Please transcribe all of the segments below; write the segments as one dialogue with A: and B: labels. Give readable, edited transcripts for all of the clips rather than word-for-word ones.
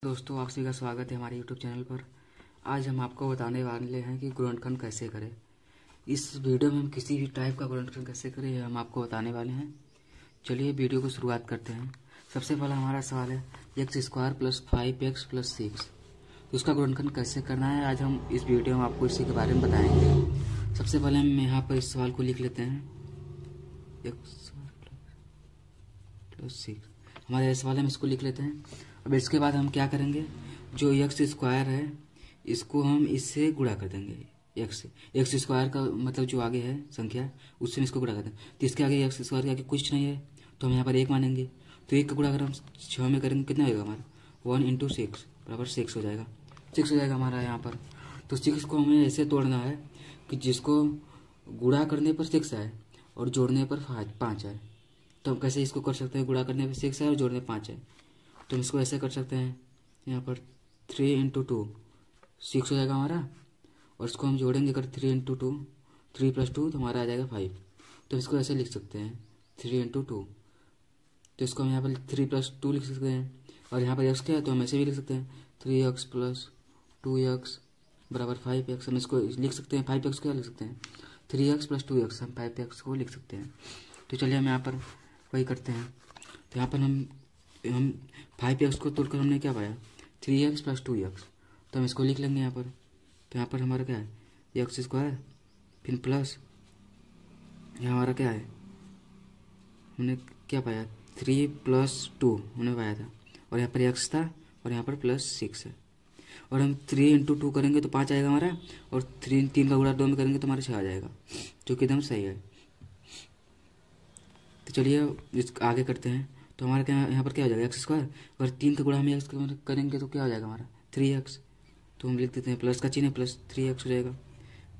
A: दोस्तों, आप सभी का स्वागत है हमारे YouTube चैनल पर। आज हम आपको बताने वाले हैं कि गुणनखंड कैसे करें। इस वीडियो में हम किसी भी टाइप का गुणनखंड कैसे करें ये हम आपको बताने वाले हैं। चलिए वीडियो को शुरुआत करते हैं। सबसे पहला हमारा सवाल है x² + 5x + 6। तो उसका गुणनखंड कैसे करना है आज हम इस वीडियो में आपको इसी के बारे में बताएंगे। सबसे पहले हम यहाँ पर इस सवाल को लिख लेते हैं x² + 6। हमारे सवाल में इसको लिख लेते हैं। अब इसके बाद हम क्या करेंगे, जो x² है इसको हम इससे गुणा कर देंगे। x² का मतलब जो आगे है संख्या उससे इसको गुणा कर देंगे। तो इसके आगे x² के आगे कुछ नहीं है तो हम यहाँ पर 1 मानेंगे। तो 1 का गुणा अगर हम 6 में करेंगे कितना होगा हमारा 1 × 6 बराबर 6 हो जाएगा। 6 हो जाएगा हमारा यहाँ पर। तो 6 को हमें ऐसे तोड़ना है कि जिसको गुणा करने पर 6 आए और जोड़ने पर 5 आए। तो हम कैसे इसको कर सकते हैं, गुणा करने पर 6 है और जोड़ने 5 है तो हम इसको ऐसे कर सकते हैं। यहाँ पर 3 × 2 6 हो जाएगा हमारा, और इसको हम जोड़ेंगे अगर 3 × 2 3 + 2 तो हमारा आ जाएगा 5। तो इसको ऐसे लिख सकते हैं 3 × 2। तो इसको हम यहाँ पर 3 + 2 लिख सकते हैं, और यहाँ पर x क्या है तो हम ऐसे भी लिख सकते हैं 3x + 2x = 5x। हम इसको लिख सकते हैं 5x क्या लिख सकते हैं 3x + 2x, हम 5x को लिख सकते हैं। तो चलिए हम यहाँ पर वही करते हैं। तो यहाँ पर हम 5x को तोड़कर हमने क्या पाया 3x + 2x। तो हम इसको लिख लेंगे यहाँ पर। तो यहाँ पर हमारा क्या है x² फिर प्लस यहाँ हमारा क्या है हमने क्या पाया 3 + 2 हमने पाया था, और यहाँ पर x था और यहाँ पर +6 है। और हम 3 × 2 करेंगे तो 5 आएगा हमारा, और 3 का गुणा 2 में करेंगे तो हमारा 6 आ जाएगा, जो कि एकदम सही है। तो चलिए इस आगे करते हैं। तो हमारा क्या यहाँ पर क्या हो जाएगा x², अगर 3 का गुणा हम x करेंगे तो क्या हो जाएगा हमारा 3x। तो हम लिख देते हैं प्लस का चिन्ह है प्लस 3x हो जाएगा।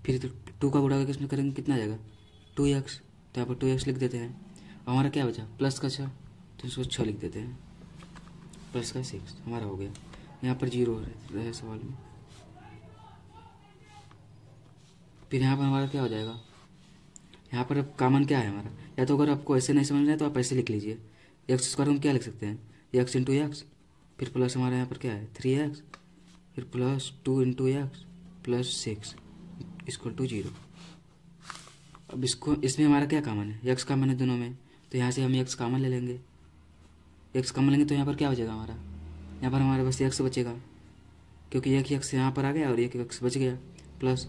A: फिर तो 2 का गुणा करके इसमें करेंगे कितना आ जाएगा 2x। तो यहाँ पर 2x लिख देते हैं। हमारा क्या बचा प्लस का 6, तो इसको 6 लिख देते हैं, प्लस का 6 हमारा हो गया। यहाँ पर 0 रहे सवाल में। फिर यहाँ पर हमारा क्या हो जाएगा, यहाँ पर अब कॉमन क्या है हमारा, या तो अगर आपको ऐसे नहीं समझना है तो आप ऐसे लिख लीजिए x² हम क्या लिख सकते हैं x × x, फिर प्लस हमारा यहाँ पर क्या है 3x, फिर प्लस 2 × x प्लस 6 = 0। अब इसको इसमें हमारा क्या कॉमन है x कॉमन है दोनों में, तो यहाँ से हम x कॉमन ले लेंगे। x कॉमन लेंगे तो यहाँ पर क्या बचेगा हमारा, यहाँ पर हमारे बस x बचेगा, क्योंकि एक x यहाँ पर आ गया और एक x बच गया। प्लस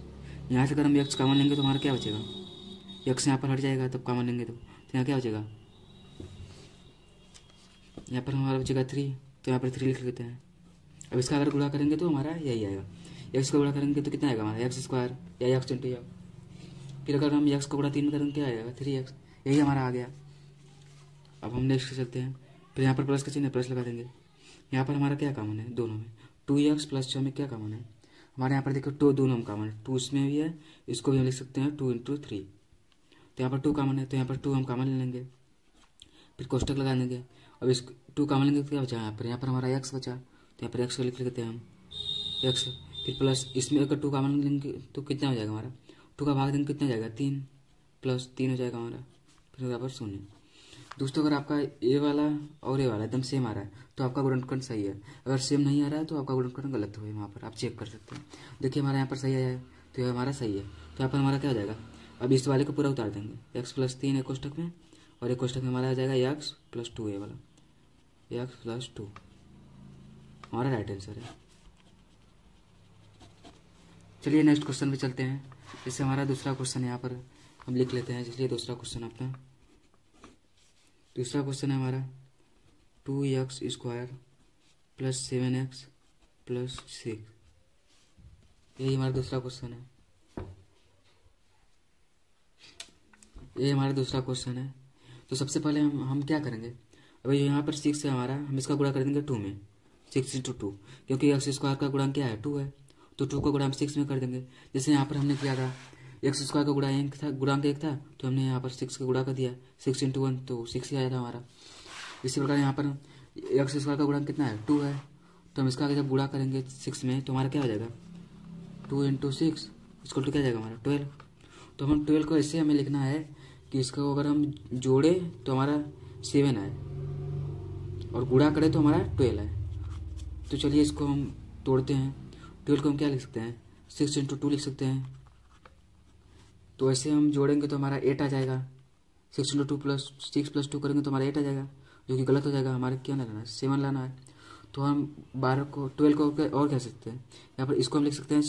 A: यहाँ से अगर हम x कॉमन लेंगे तो हमारा क्या बचेगा, x यहाँ पर हट जाएगा तब कॉमन लेंगे तो यहाँ क्या बचेगा, यहाँ पर हमारा बचेगा 3। तो यहाँ पर 3 लिख लेते हैं। अब इसका अगर गुणा करेंगे तो हमारा यही आएगा, x का गुणा करेंगे तो कितना आएगा हमारा x² या x × x। फिर अगर हम x का गुणा 3 में करेंगे क्या आएगा 3x, यही हमारा आ गया। अब हम नेक्स्ट चलते हैं। फिर यहाँ पर प्लस का चिन्ह प्लस लगा देंगे। यहाँ पर हमारा क्या कॉमन है दोनों में 2x + 6 में क्या कॉमन है हमारे यहाँ पर देखो 2 दोनों में कॉमन है, 2 इसमें भी है, इसको भी हम लिख सकते हैं 2 × 3। तो यहाँ पर 2 कॉमन है तो यहाँ पर 2 हम कॉमन ले लेंगे, फिर कोष्टक लगा देंगे। अब इस 2 कॉमन लेंगे तो क्या बचा यहाँ पर हमारा x बचा, तो यहाँ पर x को लिख लेते हैं हम x। फिर प्लस इसमें अगर 2 कॉमन लेंगे तो कितना हो जाएगा हमारा 2 का भाग देंगे कितना हो जाएगा 3 + 3 हो जाएगा हमारा, फिर यहाँ पर 0। दोस्तों, अगर आपका ये वाला और ये वाला एकदम सेम आ रहा है तो आपका गुणनखंड सही है, अगर सेम नहीं आ रहा है तो आपका गुणनखंड गलत हुआ है। वहाँ पर आप चेक कर सकते हैं। देखिए हमारा यहाँ पर सही आया है तो ये हमारा सही है। तो यहाँ पर हमारा क्या हो जाएगा, अब इस वाले को पूरा उतार देंगे x + 3 है कोष्टक में, और एक कोष्टक में हमारा आ जाएगा x + 2 ये वाला x + 2 हमारा राइट आंसर है। चलिए नेक्स्ट क्वेश्चन पे चलते हैं। इससे हमारा दूसरा क्वेश्चन यहाँ पर हम लिख लेते हैं। इसलिए दूसरा क्वेश्चन है हमारा 2x² + 7x + 6। यही हमारा दूसरा क्वेश्चन है। तो सबसे पहले हम क्या करेंगे, अभी यहाँ पर 6 है हमारा, हम इसका गुणा कर देंगे 2 में 6 × 2, क्योंकि x² का गुणा क्या है 2 है, तो 2 का गुणा हम 6 में कर देंगे। जैसे यहाँ पर हमने किया था x² का गुणांक 1 था तो हमने यहाँ पर 6 का गुणा कर दिया 6 × 1 तो 6 ही आया था हमारा। इसी प्रकार यहाँ पर x² का गुणांक कितना है 2 है, तो हम इसका जब गुणा करेंगे 6 में तो हमारा क्या हो जाएगा 2 × 6 = क्या जाएगा हमारा 12। तो हम 12 को ऐसे हमें लिखना है कि इसको अगर हम जोड़े तो हमारा 7 आए और गुणा करें तो हमारा 12 है। तो चलिए इसको हम तोड़ते हैं। 12 को हम क्या लिख सकते हैं, 6 इंटू 2 लिख सकते हैं। तो ऐसे हम जोड़ेंगे तो हमारा 8 आ जाएगा। 6 इंटू 2 प्लस 6 प्लस 2 करेंगे तो हमारा 8 आ जाएगा, जो कि गलत हो जाएगा। हमारे क्या लाना है, 7 लाना है। तो हम 12 को और कह सकते हैं, यहाँ पर इसको हम लिख सकते हैं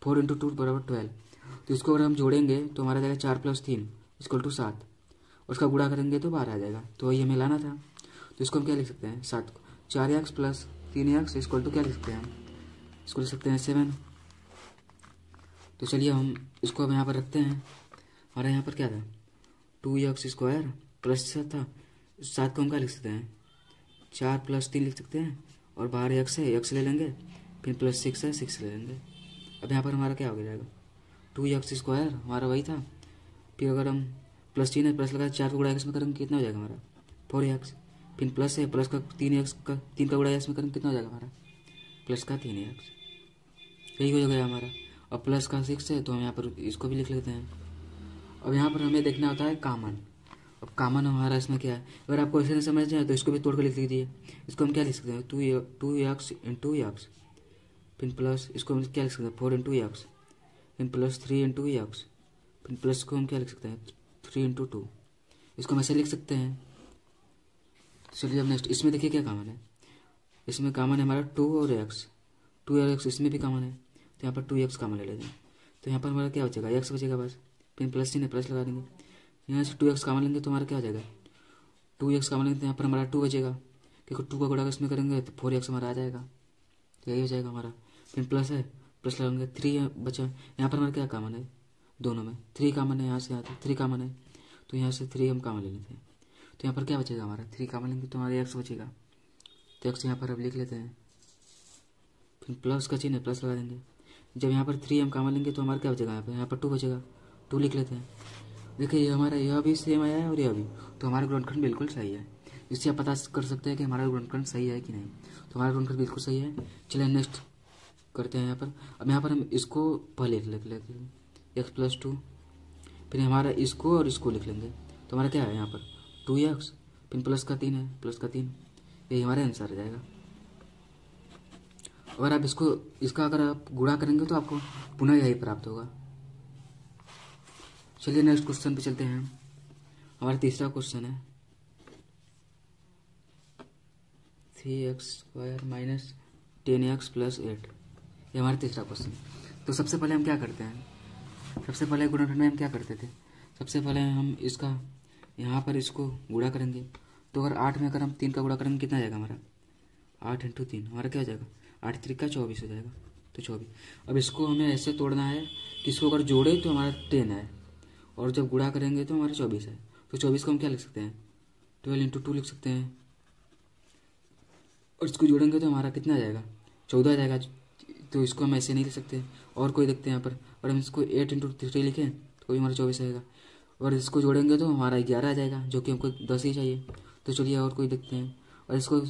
A: 4 इंटू 2 बराबर 12। तो इसको अगर हम जोड़ेंगे तो हमारा जाएगा 4 प्लस 3 इक्वल टू 7। उसका गुणा करेंगे तो 12 आ जाएगा। तो वही हमें लाना था। तो इसको हम क्या लिख सकते हैं, 7 को 4x plus 3x equal to क्या लिख सकते हैं, इसको लिख सकते हैं 7। तो चलिए हम इसको अब यहाँ पर रखते हैं। हमारा यहाँ पर क्या था, 2x स्क्वायर प्लस था 7 को हम क्या लिख सकते हैं, 4 प्लस 3 लिख सकते हैं। और बाहर x है, x ले लेंगे, फिर प्लस 6 है, 6 ले लेंगे। अब यहाँ पर हमारा क्या हो जाएगा, 2x स्क्वायर हमारा वही था। फिर अगर हम प्लस 3 है, प्लस लगा 4 का गुणा x में करेंगे कितना हो जाएगा हमारा 4x। फिर प्लस है, प्लस का 3 का गुणा x में करेंगे कितना हो जाएगा हमारा प्लस का 3x। यही हो गया हमारा। अब प्लस का 6 है तो हम यहाँ पर इसको भी लिख लेते हैं। अब यहाँ पर हमें देखना होता है कामन। अब कामन हमारा इसमें क्या है, अगर आपको ऐसे नहीं समझ जाए तो इसको भी तोड़ कर लिख लीजिए। इसको हम क्या लिख सकते हैं, 2x इंटू एक्स, फिर प्लस इसको हम क्या लिख सकते हैं 4 इंटू एक्स, फिर प्लस 3 इंटू एक्स, फिर प्लस को हम क्या लिख सकते हैं 3 इंटू 2। इसको हम ऐसे लिख सकते हैं। चलिए अब नेक्स्ट इसमें देखिए क्या कामन है। इसमें कामन है हमारा 2 और x इसमें भी कामन है। तो यहाँ पर 2x कामन ले लेते हैं। तो यहाँ पर हमारा क्या बचेगा, x बचेगा बस। फिर प्लस 3 है, प्लस लगा देंगे। यहाँ से 2x कामन लेंगे तो हमारा क्या हो जाएगा, 2x कामन लेंगे तो यहाँ पर हमारा 2 बचेगा, क्योंकि 2 का गुणा इसमें करेंगे तो 4x हमारा आ जाएगा। तो यही हो जाएगा हमारा। फिर प्लस है, प्लस लगाएंगे, 3 बचा। यहाँ पर हमारा क्या कामन है, दोनों में 3 कामन है। यहाँ से आता है 3 कामन है, तो यहाँ से 3 हम कामन ले लेते हैं। तो यहाँ पर क्या बचेगा हमारा, 3 कामन लेंगे तो हमारा x बचेगा। तो x यहाँ पर अब लिख लेते हैं। फिर प्लस का चिन्ह है, प्लस लगा देंगे। जब यहाँ पर 3 हम कामन लेंगे तो हमारा क्या बचेगा, यहाँ पर 2 बचेगा, 2 लिख लेते हैं। देखिए ये हमारा यह भी सेम आया है और यह भी, तो हमारा गुणनखंड बिल्कुल सही है। इससे आप पता कर सकते हैं कि हमारा गुणनखंड सही है कि नहीं। तो हमारा गुणनखंड बिल्कुल सही है। चलिए नेक्स्ट करते हैं यहाँ पर। अब यहाँ पर हम इसको पहले लिख लेते हैं x प्लस 2, फिर हमारा इसको और इसको लिख लेंगे। तो हमारा क्या है यहाँ पर 2x, फिर प्लस का 3 है, प्लस का 3, यही हमारा आंसर आ जाएगा। अगर आप इसका अगर आप गुणा करेंगे तो आपको पुनः यही प्राप्त होगा। चलिए नेक्स्ट क्वेश्चन पे चलते हैं। हमारा तीसरा क्वेश्चन है 3x square minus 10x plus 8। ये हमारा तीसरा क्वेश्चन। तो सबसे पहले हम क्या करते हैं, सबसे पहले गुणनखंड में हम क्या करते थे, सबसे पहले हम इसका यहाँ पर इसको गुणा करेंगे। तो अगर 8 में अगर हम 3 का गुणा करेंगे कितना आ जाएगा हमारा, 8 इंटू 3 हमारा क्या हो जाएगा, 8 3 का 24 हो जाएगा। तो 24। अब इसको हमें ऐसे तोड़ना है कि इसको अगर जोड़े तो हमारा 10 है, और जब गुणा करेंगे तो हमारा 24 है। तो 24 को हम क्या लिख सकते हैं, 12 इंटू 2 लिख सकते हैं। और इसको जोड़ेंगे तो हमारा कितना आ जाएगा, 14 आ जाएगा। तो इसको हम ऐसे नहीं लिख सकते। और कोई देखते हैं यहाँ पर, और हम इसको 8 इंटू 3 लिखें तो कोई हमारा 24 आएगा। और इसको जोड़ेंगे तो हमारा 11 आ जाएगा, जो कि हमको 10 ही चाहिए। तो चलिए और कोई देखते हैं। और इसको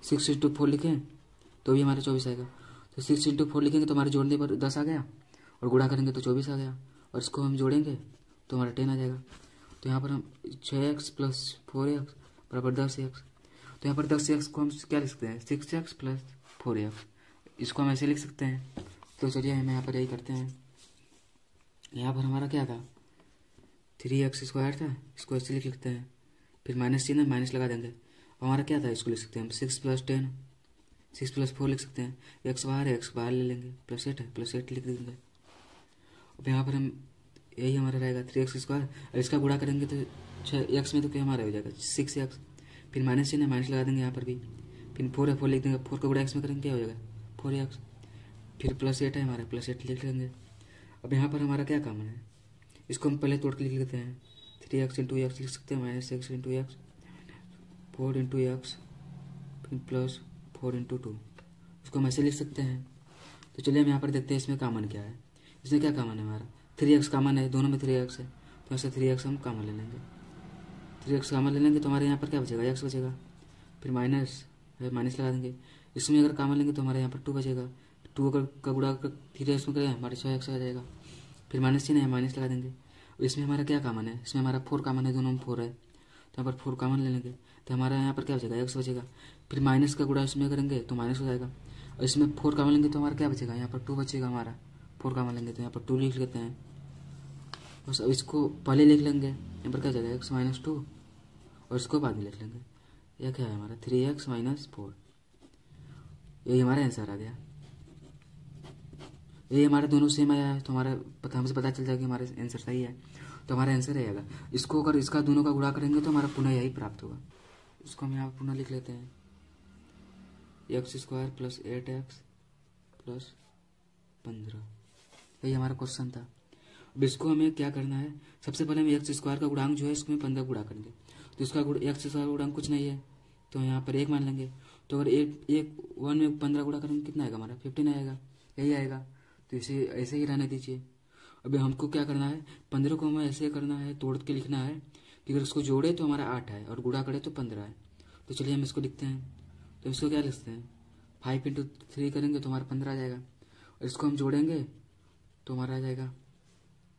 A: 6 इंटू 4 लिखें तो भी हमारा 24 आएगा। तो 6 इंटू 4 लिखेंगे तो हमारे जोड़ने पर 10 आ गया, और गुणा करेंगे तो 24 आ गया। और इसको हम जोड़ेंगे तो हमारा 10 आ जाएगा। तो यहाँ पर हम 6x प्लस 4x बराबर 10x। तो यहाँ पर 10x को हम क्या लिख सकते हैं, 6x प्लस 4x। इसको हम ऐसे लिख सकते हैं। तो चलिए हम यहाँ पर यही करते हैं। यहाँ पर हमारा क्या था, 3x स्क्वायर था, इसको ऐसे लिख लेते हैं। फिर माइनस चिन्ह, माइनस लगा देंगे। हमारा क्या था, इसको लिख सकते हैं हम 6 प्लस 10, 6 प्लस 4 लिख सकते हैं। x बाहर ले लेंगे, प्लस 8 है, प्लस 8 लिख देंगे। अब यहाँ पर हम यही हमारा रहेगा 3x स्क्वायर। और इसका गुणा करेंगे तो 6x में तो क्या हमारा हो जाएगा 6x। फिर माइनस चिन्ह, माइनस लगा देंगे यहाँ पर भी। फिर 4 है, 4 लिख देंगे। 4 का गुणा x में करेंगे क्या हो जाएगा 4x। फिर प्लस 8 है हमारा, प्लस 8 लिख लेंगे। अब यहाँ पर हमारा क्या कामन है, इसको हम पहले तोड़ के लिख लेते हैं। 3x इंटू एक्स लिख सकते हैं, minus x into x, 4 into x, फिर प्लस 4 इंटू 2। इसको हम ऐसे लिख सकते हैं। तो चलिए हम यहाँ पर देखते हैं इसमें कामन क्या है। इसमें क्या कामन है हमारा, 3x कामन है, दोनों में 3x है। तो ऐसे 3x हम कामन ले लेंगे। 3x कामन ले लेंगे तो हमारे यहाँ पर क्या बचेगा, x बचेगा। फिर माइनस है, माइनस लगा देंगे। इसमें अगर कामन लेंगे तो हमारे यहाँ पर 2 बचेगा। 2 अगर का गुणा 3x में करें हमारे 6x आ जाएगा। फिर माइनस चिन्ह है, माइनस लगा देंगे। इसमें हमारा क्या कामन है, इसमें हमारा 4 कामन है, दोनों में 4 है। तो यहाँ पर 4 कामन ले लेंगे तो हमारा यहाँ पर क्या बचेगा, x बचेगा। फिर माइनस का गुणा इसमें करेंगे तो माइनस हो जाएगा। और इसमें 4 कॉमन लेंगे तो हमारा क्या बचेगा, यहाँ पर 2 बचेगा हमारा। 4 कॉमन लेंगे तो यहाँ पर 2 लिख लेते हैं बस। अब इसको पहले लिख लेंगे, यहाँ पर क्या जाएगा x माइनस 2, और इसको बाद में लिख लेंगे। यह क्या है हमारा 3x माइनस 4। यही हमारा आंसर आ गया। ये हमारे दोनों सेम आया है तो हमसे पता चल जाएगा कि हमारा आंसर सही है, तो हमारा आंसर रहेगा। इसको अगर इसका दोनों का गुणा करेंगे तो हमारा पुनः यही प्राप्त होगा। इसको हम यहाँ पुनः लिख लेते हैं x square plus 8x plus 15। यही हमारा क्वेश्चन था। अब इसको हमें क्या करना है, सबसे पहले हम एक्स स्क्वायर का गुणांक जो है इसको 15 गुणा करेंगे, तो इसका एक्स स्क्वायर गुणांक कुछ नहीं है तो यहाँ पर 1 मान लेंगे। तो अगर 1 में 15 गुणा करेंगे कितना आएगा हमारा 15 आएगा, यही आएगा। तो इसे ऐसे ही रहने दीजिए। अभी हमको क्या करना है, 15 को हमें ऐसे करना है, तोड़ के लिखना है कि अगर इसको जोड़े तो हमारा 8 है और गुणा करे तो 15 है। तो चलिए हम इसको लिखते हैं। तो इसको क्या लिखते हैं 5 × 3 करेंगे तो हमारा 15 आ जाएगा, और इसको हम जोड़ेंगे तो हमारा आ जाएगा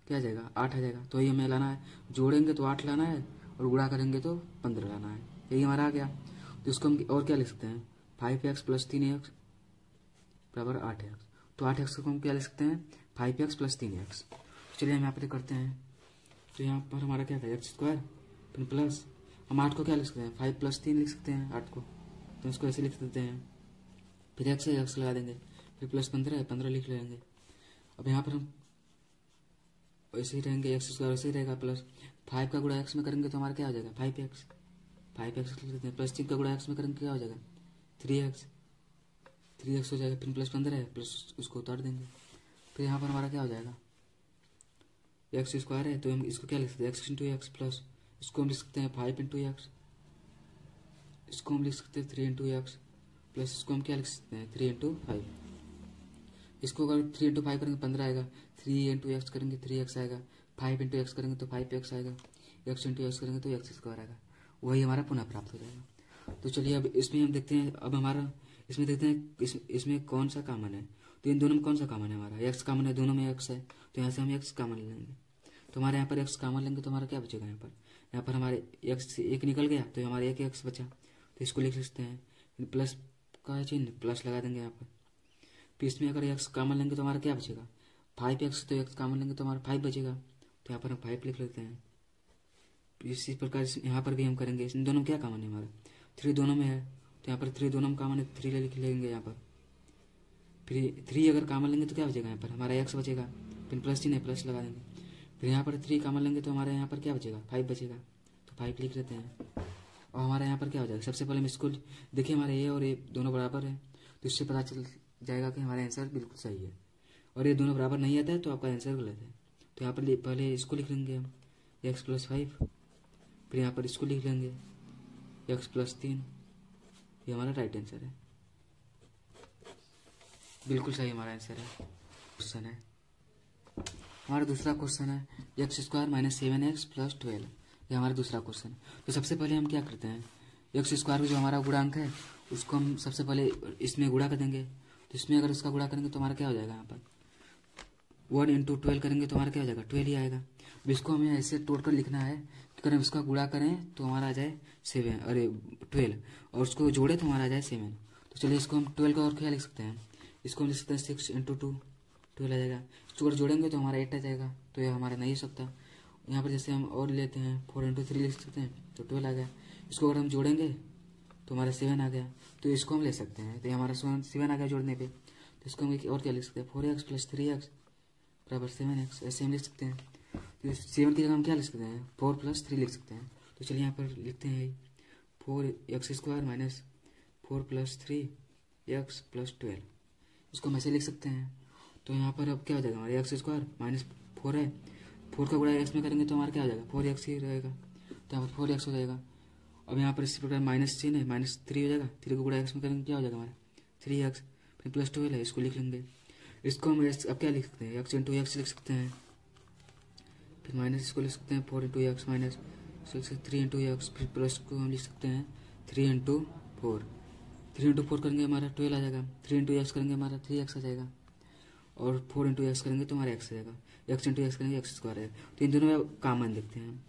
A: क्या आ जाएगा 8 आ जाएगा। तो यही हमें लाना है, जोड़ेंगे तो 8 लाना है और गुणा करेंगे तो 15 लाना है, यही हमारा आ गया। तो इसको हम और क्या लिख सकते हैं 5x प्लस 3x बराबर 8x। तो 8x को हम क्या लिख सकते हैं 5x प्लस 3x। चलिए हम यहाँ पर करते हैं। तो यहाँ पर हमारा क्या था एक्स स्क्वायर फिर प्लस, हम 8 को क्या लिख सकते हैं 5 प्लस 3 लिख सकते हैं 8 को, तो इसको ऐसे लिख देते हैं। फिर एक्स लगा देंगे, फिर प्लस 15 है 15 लिख लेंगे। अब यहाँ पर हम ऐसे ही रहेंगे, एक्स स्क्वायर वैसे ही रहेगा, प्लस 5 का गुणा एक्स में करेंगे तो हमारा क्या हो जाएगा 5x लिख देते हैं, प्लस 3 का गुणा एक्स में करेंगे क्या हो जाएगा 3x हो जाएगा। फिर प्लस 15 है, प्लस उसको उतार देंगे। फिर यहाँ पर हमारा क्या हो जाएगा एक्स स्क्वायर है तो हम इसको क्या लिख सकते हैं एक्स इंटू एक्स, प्लस इसको हम लिख सकते हैं 5 × x, इसको हम लिख सकते हैं 3 × x, प्लस इसको हम क्या लिख सकते हैं 3 × 5। इसको अगर 3 × 5 करेंगे 15 आएगा, 3 × x करेंगे 3x आएगा, 5 × x करेंगे तो 5x आएगा, x × x करेंगे तो एक्स स्क्वायर आएगा। वही हमारा पुनः प्राप्त हो जाएगा। तो चलिए अब इसमें हम देखते हैं, अब हमारा इसमें देखते हैं इसमें कौन सा कॉमन है। तो इन दोनों में कौन सा कॉमन है हमारा एक्स कॉमन है, दोनों में एक्स है, तो यहाँ से हम एक्स कॉमन लेंगे। तो हमारे यहाँ पर एक्स कॉमन लेंगे तो हमारा क्या बचेगा यहाँ पर हमारे एक्स से 1 निकल गया तो हमारे 1 एक्स बचा, तो इसको लिख सकते हैं प्लस का चिन्ह प्लस लगा देंगे यहाँ पर। फिर इसमें अगर एक्स कॉमन लेंगे तो हमारा क्या बचेगा 5x, तो एक्स कॉमन लेंगे तो हमारा 5 बचेगा, तो यहाँ पर हम 5 लिख लेते हैं। इसी प्रकार यहाँ पर भी हम करेंगे। इन दोनों में क्या कॉमन है हमारा 3 दोनों में है, तो यहाँ पर 3 दोनों में कॉमन है 3 लिख लेंगे यहाँ पर। फिर 3 अगर कॉमन लेंगे तो क्या बचेगा यहाँ पर हमारा एक्स बचेगा, फिर प्लस चिन्ह है प्लस लगा देंगे। फिर यहाँ पर 3 कॉमन लेंगे तो हमारे यहाँ पर क्या बचेगा 5 बचेगा, तो 5 लिख लेते हैं। और हमारे यहाँ पर क्या हो जाएगा, सबसे पहले हम इसको देखिए हमारे ए और ए दोनों बराबर है, तो इससे पता चल जाएगा कि हमारा आंसर बिल्कुल सही है। और ये दोनों बराबर नहीं आता है तो आपका आंसर गलत है। तो यहाँ पर पहले इसको लिख लेंगे हम x + 5, फिर यहाँ पर इसको लिख लेंगे x + 3। ये हमारा राइट आंसर है, बिल्कुल सही हमारा आंसर है। क्वेश्चन है हमारा दूसरा क्वेश्चन है x² - 7x + 12। ये हमारा दूसरा क्वेश्चन है। तो सबसे पहले हम क्या करते हैं x² का जो हमारा गुणांक है उसको हम सबसे पहले इसमें गुणा कर देंगे। तो इसमें अगर इसका गुणा करेंगे तो हमारा क्या हो जाएगा यहाँ पर 1 × 12 करेंगे तो हमारा क्या हो जाएगा 12 ही आएगा। अब इसको हमें ऐसे तोड़ कर लिखना है कि अगर हम इसका गुणा करें तो हमारा आ जाए 12 और उसको जोड़े तो हमारा आ जाए 7। तो चलिए इसको हम 12 का और क्या लिख सकते हैं, इसको हम लिख सकते हैं 6 × 2 12 आ जाएगा। इसको अगर जोड़ेंगे तो हमारा 8 आ जाएगा, तो यह हमारा नहीं हो सकता। यहाँ पर जैसे हम और लेते हैं 4 × 3 लिख सकते हैं तो 12 आ गया। इसको अगर हम जोड़ेंगे तो हमारा 7 आ गया, तो इसको हम ले सकते हैं। तो हमारा 7 आ गया जोड़ने पे, तो इसको हम और क्या लिख सकते हैं 4x + 3x = 7x, ऐसे हम लिख सकते हैं। तो 7 की जगह हम क्या लिख सकते हैं 4 + 3 लिख सकते हैं। तो चलिए यहाँ पर लिखते हैं 4x² - 4 + 3x + 12, इसको हम ऐसे लिख सकते हैं। तो यहाँ पर अब क्या हो जाएगा हमारे x² - 4 है, 4 का गुणा x में करेंगे तो हमारा क्या हो जाएगा 4x ही रहेगा, तो यहाँ पर 4x हो जाएगा। अब यहाँ पर इसी प्रकार माइनस चिन्ह है -3 हो जाएगा, 3 का गुणा x में करेंगे क्या हो जाएगा हमारा 3x, फिर प्लस 12 है इसको लिख लेंगे। इसको हम अब क्या लिख सकते हैं x × x लिख सकते हैं, फिर माइनस इसको लिख सकते हैं 4 × x माइनस 3 × x, फिर प्लस को हम लिख सकते हैं 3 × 4। 3 × 4 करेंगे हमारा 12 आ जाएगा, 3 × x करेंगे हमारा 3x आ जाएगा, और 4 × x करेंगे तो हमारा x आ जाएगा, x × x करेंगे x² है। तो इन दोनों में कॉमन देखते हैं हम,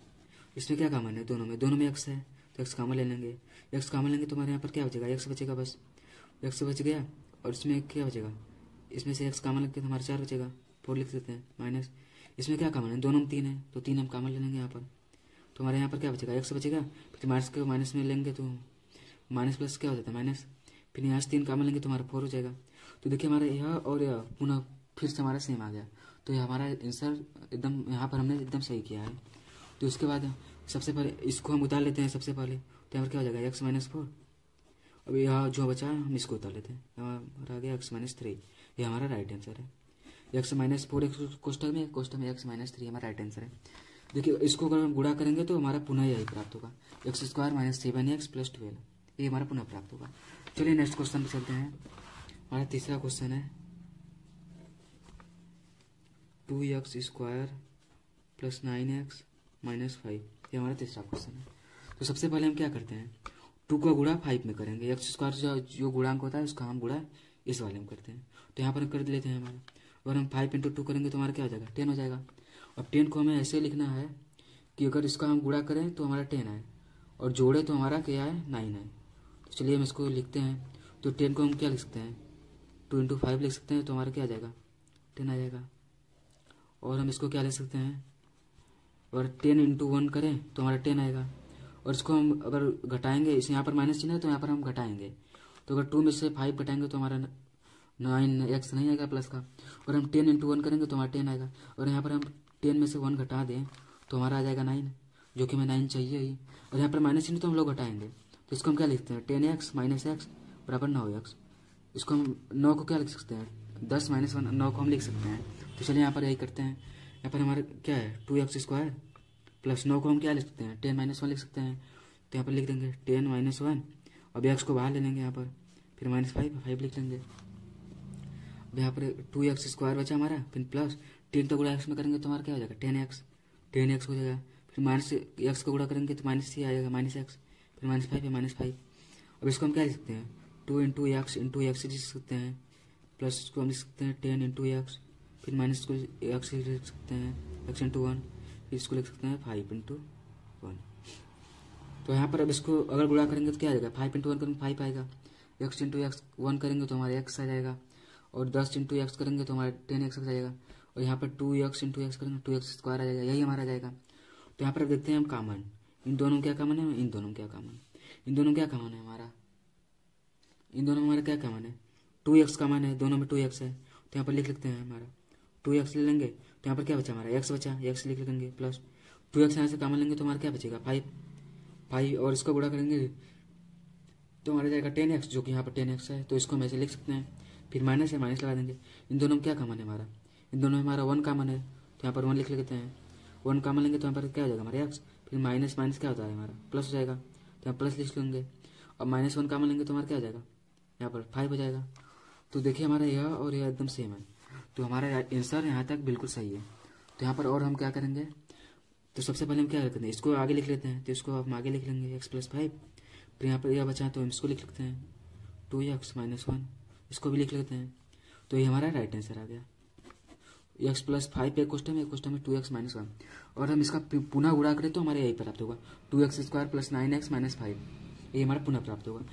A: इसमें क्या कॉमन है दोनों में x है तो x कॉमन ले लेंगे। x कॉमन लेंगे तो हमारे यहाँ पर क्या बचेगा x बचेगा, बस x बच गया और इसमें क्या बचेगा, इसमें से एक्स कॉमन लेंगे तो हमारा 4 बचेगा, 4 लिख देते हैं माइनस, इसमें क्या कॉमन है, दोनों में 3 है तो 3 हम कॉमन ले लेंगे यहाँ पर, तो हमारे यहाँ पर क्या बचेगा, एक्स बचेगा, फिर माइनस के माइनस में लेंगे तो माइनस प्लस क्या हो जाता है माइनस, फिर यहाँ से 3 कॉमन लेंगे तो हमारा 4 हो जाएगा। तो देखिए हमारा यह और यह पुनः फिर से हमारा सेम आ गया, तो यह हमारा आंसर एकदम यहाँ पर हमने एकदम सही किया है। तो उसके बाद सबसे पहले इसको हम उतार लेते हैं सबसे पहले, तो यहाँ पर क्या हो जाएगा एक्स माइनस 4, अब यहाँ जो बचा है हम इसको उतार लेते हैं, हमारा आ गया एक्स माइनस 3, ये हमारा राइट आंसर है। एक्स माइनस 4 कोष्टक में एक्स माइनस 3 हमारा राइट आंसर है। देखिए इसको अगर हम गुणा करेंगे तो हमारा पुनः यही प्राप्त होगा, x square minus 7x plus 12, ये हमारा पुनः प्राप्त होगा। चलिए नेक्स्ट क्वेश्चन पे चलते हैं। हमारा तीसरा क्वेश्चन है 2x square plus 9x minus 5, ये हमारा तीसरा क्वेश्चन है। तो सबसे पहले हम क्या करते हैं, 2 का गुणा 5 में करेंगे, एक्स स्क्वायर जो गुणांक होता है उसका हम गुणा इस वाले में करते हैं, तो यहाँ पर कर लेते हैं हमारा, अगर हम 5 × 2 करेंगे तो हमारा क्या हो जाएगा 10 हो जाएगा। अब 10 को हमें ऐसे लिखना है कि अगर इसका हम गुणा करें तो हमारा 10 है और जोड़े तो हमारा क्या है 9 है। तो चलिए हम इसको लिखते हैं, तो 10 को हम क्या लिख सकते हैं 2 × 5 लिख सकते हैं, तो हमारा क्या आ जाएगा 10 आ जाएगा। और हम इसको क्या लिख सकते हैं, अगर 10 × 1 करें तो हमारा 10 आएगा, और इसको हम अगर घटाएंगे, इस यहाँ पर माइनस चिन्ह है तो यहाँ पर हम घटाएंगे, तो अगर 2 में से 5 घटाएंगे तो हमारा 9x नहीं आएगा प्लस का, और हम 10 × 1 करेंगे तो हमारा 10 आएगा, और यहाँ पर हम 10 में से 1 घटा दें तो हमारा आ जाएगा 9, जो कि हमें 9 चाहिए ही, और यहाँ पर माइनस चिन्ह तो हम लोग घटाएंगे, तो इसको हम क्या लिखते हैं 10x माइनस एक्स बराबर 9x। इसको हम 9 को क्या लिख सकते हैं 10 माइनस 1, 9 को हम लिख सकते हैं। तो चलिए यहाँ पर यही करते हैं, यहाँ पर हमारा क्या है 2x स्क्वायर प्लस 9 को हम क्या लिख सकते हैं 10 माइनस 1 लिख सकते हैं, तो यहाँ पर लिख देंगे 10 माइनस 1, अब एक्स को बाहर ले लेंगे यहाँ पर, फिर माइनस 5 लिख लेंगे। अब यहाँ पर 2x स्क्वायर बचा हमारा, फिर प्लस 10 का गुणा एक्स में करेंगे तो हमारा क्या हो जाएगा 10x हो जाएगा, फिर माइनस एक्स का गुणा करेंगे तो माइनस c आ जाएगा माइनस एक्स, फिर माइनस 5। अब इसको हम क्या लिख सकते हैं 2 × x लिख सकते हैं, प्लस इसको हम लिख सकते हैं 10 × x, फिर माइनस को x लिख सकते हैं x × 1, फिर इसको लिख सकते हैं 5 × 1। तो यहाँ पर अब इसको अगर गुणा करेंगे तो क्या आ जाएगा 5 × 1 करेंगे 5 आएगा, x × x 1 करेंगे तो हमारा x आ जाएगा, और 10 × x करेंगे तो हमारा 10x आ जाएगा, और यहाँ पर 2x × x करेंगे 2x स्क्वायर आ जाएगा, यही हमारा जाएगा। तो यहाँ पर देखते हैं हम कॉमन, इन दोनों क्या कॉमन है, इन दोनों क्या कॉमन, इन दोनों क्या कॉमन है हमारा, इन दोनों में हमारा क्या कॉमन है 2x कॉमन है, दोनों में 2x है, तो यहाँ पर लिख लेते हैं हमारा 2x ले लेंगे, तो यहाँ पर क्या बचा हमारा x बचा, x लिख लेंगे, प्लस 2x यहाँ से कॉमन लेंगे तो हमारा क्या बचेगा 5, और इसको गुणा करेंगे तो हमारा जाएगा 10x, जो कि यहाँ पर 10x है, तो इसको हम ऐसे लिख सकते हैं, फिर माइनस है माइनस लगा देंगे। इन दोनों में क्या कॉमन है हमारा, इन दोनों में हमारा 1 कॉमन है, तो यहाँ पर 1 लिख लेते हैं, 1 कॉमन लेंगे तो यहाँ पर क्या हो जाएगा हमारा x, फिर माइनस क्या होता है हमारा प्लस हो जाएगा, तो यहाँ प्लस लिख लेंगे, और -1 कॉमन लेंगे तो हमारा क्या हो जाएगा यहाँ पर 5 हो जाएगा। तो देखिए हमारा यह और यह एकदम सेम है, तो हमारा आंसर यहाँ तक बिल्कुल सही है। तो यहाँ पर और हम क्या करेंगे, तो सबसे पहले हम क्या करते हैं इसको आगे लिख लेते हैं, तो इसको हम आगे लिख लेंगे x + 5, फिर यहाँ पर यह बचा तो हम इसको लिख लेते हैं 2x - 1, इसको भी लिख लेते हैं, तो ये हमारा राइट आंसर आ गया। x + 5 एक क्वेश्चन में 2x - 1, और हम इसका पुनः गुणा करें तो हमारे यही प्राप्त होगा 2x² + 9x - 5, ये हमारा पुनः प्राप्त होगा।